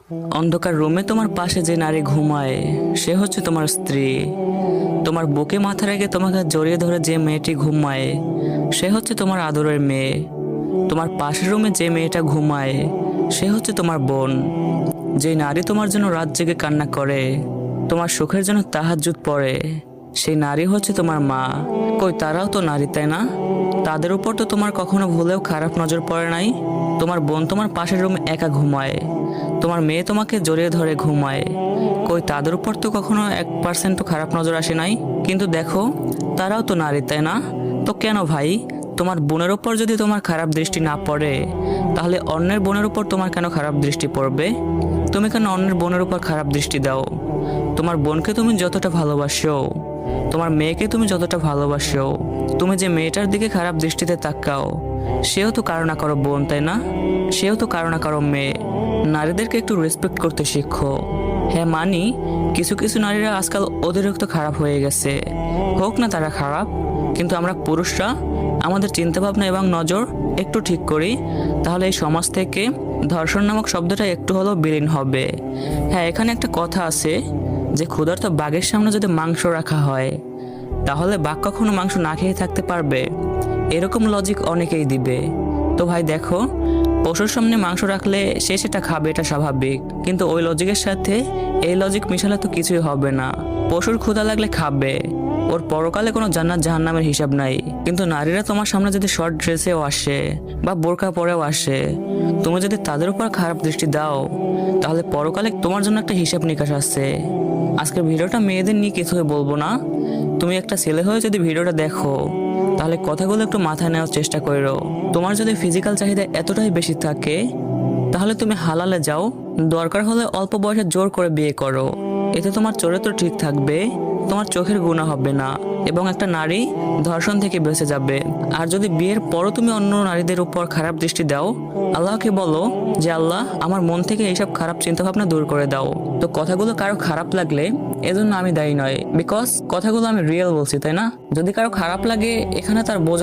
অন্ধকার রুমে তোমার পাশে যে নারী ঘুমায় সে হচ্ছে তোমার স্ত্রী। তোমার বুকে মাথা রেখে তোমাকে জড়িয়ে ধরে যে মেয়েটি ঘুমায় সে হচ্ছে তোমার আদরের মেয়ে। তোমার পাশের রুমে যে মেয়েটা ঘুমায় সে হচ্ছে তোমার বোন। যে নারী তোমার জন্য রাত জেগে কান্না করে, তোমার সুখের জন্য তাহাজ্জুদ পড়ে, সেই নারী হচ্ছে তোমার মা। কই তারাও তো নারী, তাই না? তাদের উপর তো তোমার কখনো ভুলেও খারাপ নজর পড়ে নাই। তোমার বোন তোমার পাশের রুমে একা ঘুমায়, তোমার মেয়ে তোমাকে জড়িয়ে ধরে ঘুমায়, কই তাদের উপর তো কখনো 1% খারাপ নজর আসে নাই। কিন্তু দেখো, তারাও তো নারী, তাই না? তো কেন ভাই, তোমার বোনের উপর যদি তোমার খারাপ দৃষ্টি না পড়ে, তাহলে অন্যের বোনের উপর তোমার কেন খারাপ দৃষ্টি পড়বে? তুমি কেন অন্যের বোনের উপর খারাপ দৃষ্টি দাও? তোমার বোনকে তুমি যতটা ভালোবাসো, তোমার মেয়েকে তুমি যতটা ভালোবাসো, তুমি যে মেয়েটার দিকে খারাপ দৃষ্টিতে তাকাও সেও তো কারো না কারো বোন, তাই না? সেও তো কারো না কারো মেয়ে। নারীদেরকে একটু রেসপেক্ট করতে শিখো। হ্যাঁ মানি, কিছু কিছু নারীরা আজকাল অতিরিক্ত খারাপ হয়ে গেছে, হোক না তারা খারাপ, কিন্তু আমরা পুরুষরা আমাদের চিন্তাভাবনা এবং নজর একটু ঠিক করি, তাহলে এই সমাজ থেকে ধর্ষণ নামক শব্দটা একটু হলেও বিলীন হবে। হ্যাঁ, এখানে একটা কথা আছে যে ক্ষুধার্ত বাঘের সামনে যদি মাংস রাখা হয় তাহলে বাঘ কখনো মাংস না খেয়ে থাকতে পারবে? এরকম লজিক অনেকেই দিবে। তো ভাই দেখো, পশুর সামনে মাংস রাখলে সে সেটা খাবে, এটা স্বাভাবিক, কিন্তু ওই লজিকের সাথে এই লজিক মিশালে তো কিছুই হবে না। পশুর ক্ষুধা লাগলে খাবে, ওর পরকালে কোনো জান্নাত জাহান্নামের হিসাব নাই। কিন্তু নারীরা তোমার সামনে যদি শর্ট ড্রেসেও আসে বা বোরকা পরেও আসে, তুমি যদি তাদের উপর খারাপ দৃষ্টি দাও, তাহলে পরকালে তোমার জন্য একটা হিসাব নিকাশ আছে। আজকের ভিডিওটা মেয়েদের নিয়ে কিছুই বলবো না। তুমি একটা ছেলে হয়ে যদি ভিডিওটা দেখো, তাহলে কথাগুলো একটু মাথায় নেওয়ার চেষ্টা করো। তোমার যদি ফিজিক্যাল চাহিদা এতটাই বেশি থাকে, তাহলে তুমি হালালে যাও, দরকার হলে অল্প বয়সে জোর করে বিয়ে করো। এতে তোমার চরিত্র ঠিক থাকবে, তোমার চোখের গুণা হবে না, এবং একটা নারী ধর্ষণ থেকে বেঁচে যাবে। আর যদি বিয়ের পরও তুমি অন্য নারীদের উপর খারাপ দৃষ্টি দাও, আল্লাহকে বলো যে আল্লাহ, আমার মন থেকে এইসব খারাপ চিন্তাভাবনা দূর করে দাও। তো কথাগুলো কারো খারাপ লাগলে এজন্য আমি দায়ী নয়, বিকজ কথাগুলো আমি রিয়েল বলছি, তাই না? যদি কারো খারাপ লাগে, এখানে তার বোঝা